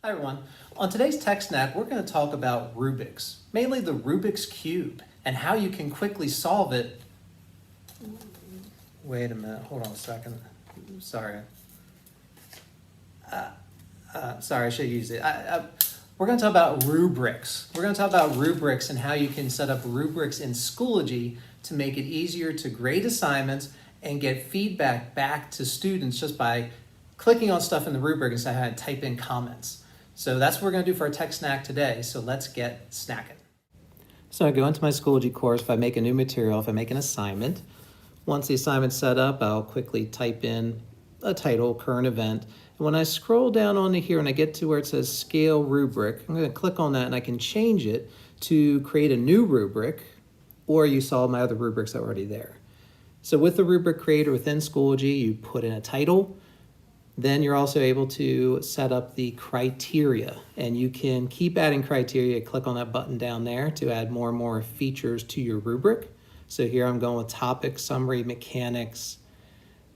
Hi everyone. On today's Tech Snack, we're going to talk about Rubik's, mainly the Rubik's Cube, and how you can quickly solve it. Wait a minute, hold on a second. Sorry. Sorry, I should use it. We're going to talk about rubrics. We're going to talk about rubrics and how you can set up rubrics in Schoology to make it easier to grade assignments and get feedback back to students just by clicking on stuff in the rubric instead of having to type in comments. So that's what we're going to do for our tech snack today. So let's get snacking. So I go into my Schoology course. If I make a new material, if I make an assignment, once the assignment's set up, I'll quickly type in a title, current event. And when I scroll down onto here and I get to where it says scale rubric, I'm going to click on that and I can change it to create a new rubric, or you saw my other rubrics that were already there. So with the rubric creator within Schoology, you put in a title. Then you're also able to set up the criteria, and you can keep adding criteria. Click on that button down there to add more and more features to your rubric. So here I'm going with topic, summary, mechanics,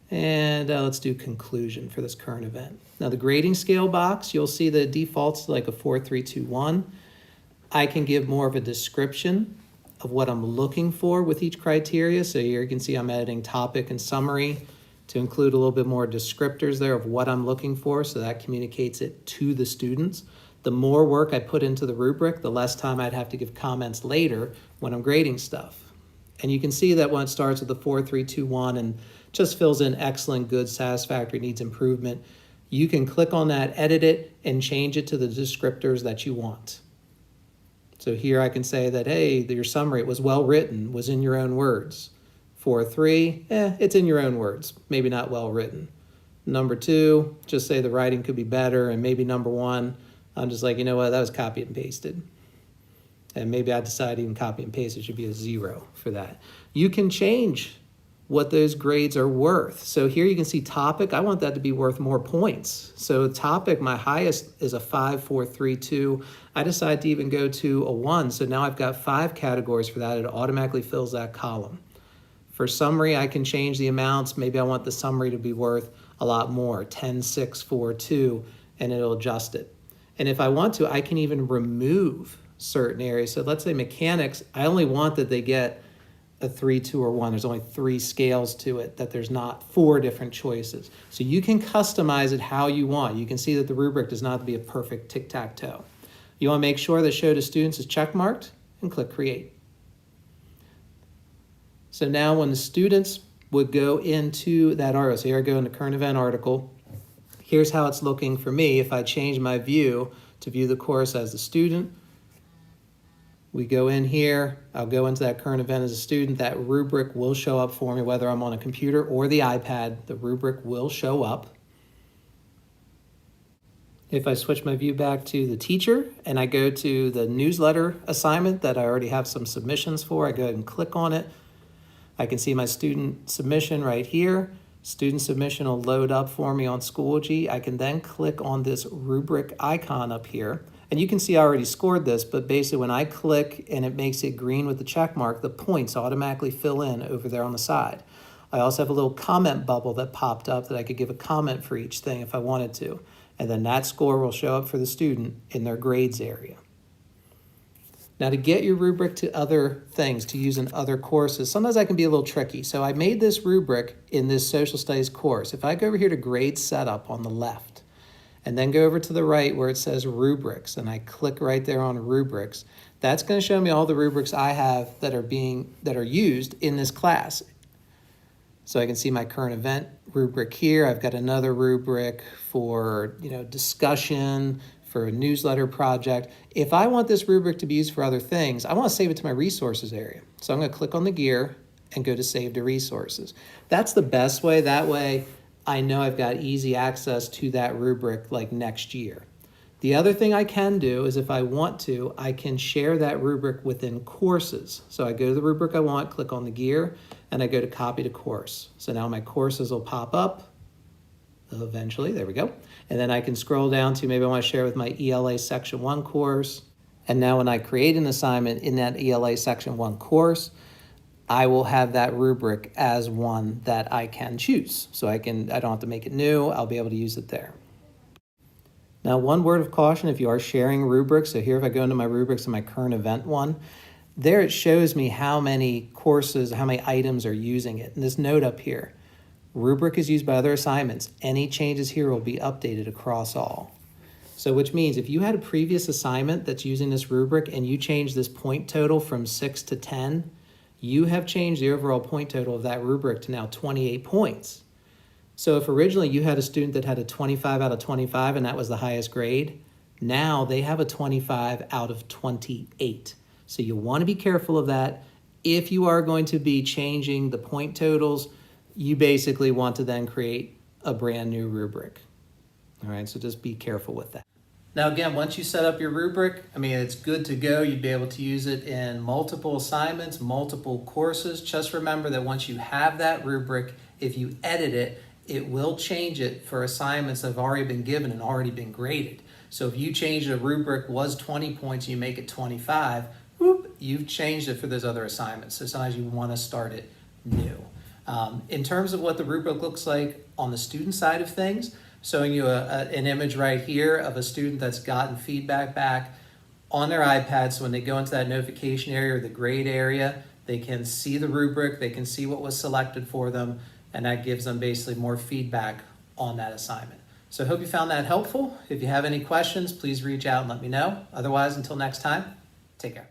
and let's do conclusion for this current event. Now the grading scale box, you'll see the default's like a 4, 3, 2, 1. I can give more of a description of what I'm looking for with each criteria. So here you can see I'm editing topic and summary to include a little bit more descriptors there of what I'm looking for, so that communicates it to the students. The more work I put into the rubric, the less time I'd have to give comments later when I'm grading stuff. And you can see that when it starts with the 4, 3, 2, 1 and just fills in excellent, good, satisfactory, needs improvement, you can click on that, edit it, and change it to the descriptors that you want. So here I can say that, hey, your summary, it was well written, was in your own words. 4, 3, it's in your own words, maybe not well written. Number 2, just say the writing could be better, and maybe number 1, I'm just like, you know what, that was copy and pasted. And maybe I decide even copy and paste, it should be a 0 for that. You can change what those grades are worth. So here you can see topic, I want that to be worth more points. So topic, my highest is a 5, 4, 3, 2. I decide to even go to a 1, so now I've got 5 categories for that. It automatically fills that column. For summary, I can change the amounts. Maybe I want the summary to be worth a lot more, 10, 6, 4, 2, and it'll adjust it. And if I want to, I can even remove certain areas. So let's say mechanics, I only want that they get a 3, 2, or 1. There's only 3 scales to it, that there's not 4 different choices. So you can customize it how you want. You can see that the rubric does not have to be a perfect tic-tac-toe. You want to make sure that show to students is checkmarked and click create. So now when the students would go into that article, so here I go into current event article, here's how it's looking for me. If I change my view to view the course as the student, we go in here, I'll go into that current event as a student, that rubric will show up for me, whether I'm on a computer or the iPad, the rubric will show up. If I switch my view back to the teacher and I go to the newsletter assignment that I already have some submissions for, I go ahead and click on it. I can see my student submission right here. Student submission will load up for me on Schoology. I can then click on this rubric icon up here. And you can see I already scored this, but basically when I click and it makes it green with the check mark, the points automatically fill in over there on the side. I also have a little comment bubble that popped up that I could give a comment for each thing if I wanted to. And then that score will show up for the student in their grades area. Now to get your rubric to other things, to use in other courses, sometimes that can be a little tricky. So I made this rubric in this social studies course. If I go over here to grade setup on the left, and then go over to the right where it says rubrics, and I click right there on rubrics, that's going to show me all the rubrics I have that are used in this class. So I can see my current event rubric here. I've got another rubric for discussion, for a newsletter project. If I want this rubric to be used for other things, I want to save it to my resources area. So I'm going to click on the gear and go to save to resources. That's the best way. That way I know I've got easy access to that rubric like next year. The other thing I can do is if I want to, I can share that rubric within courses. So I go to the rubric I want, click on the gear, and I go to copy to course. So now my courses will pop up eventually, there we go. And then I can scroll down to maybe I want to share with my ELA Section 1 course. And now when I create an assignment in that ELA Section 1 course, I will have that rubric as one that I can choose. So I don't have to make it new, I'll be able to use it there. Now, one word of caution if you are sharing rubrics. So here, if I go into my rubrics in my current event one, there it shows me how many courses, how many items are using it. And this note up here, rubric is used by other assignments. Any changes here will be updated across all. So which means if you had a previous assignment that's using this rubric and you change this point total from 6 to 10, you have changed the overall point total of that rubric to now 28 points. So if originally you had a student that had a 25 out of 25 and that was the highest grade, now they have a 25 out of 28. So you want to be careful of that. If you are going to be changing the point totals, you basically want to then create a brand new rubric. All right, so just be careful with that. Now again, once you set up your rubric, it's good to go. You'd be able to use it in multiple assignments, multiple courses. Just remember that once you have that rubric, if you edit it, it will change it for assignments that have already been given and already been graded. So if you change a rubric was 20 points, you make it 25, whoop, you've changed it for those other assignments. So sometimes you want to start it new. In terms of what the rubric looks like on the student side of things, showing you an image right here of a student that's gotten feedback back on their iPad. So when they go into that notification area or the grade area, they can see the rubric, they can see what was selected for them, and that gives them basically more feedback on that assignment. So I hope you found that helpful. If you have any questions, please reach out and let me know. Otherwise, until next time, take care.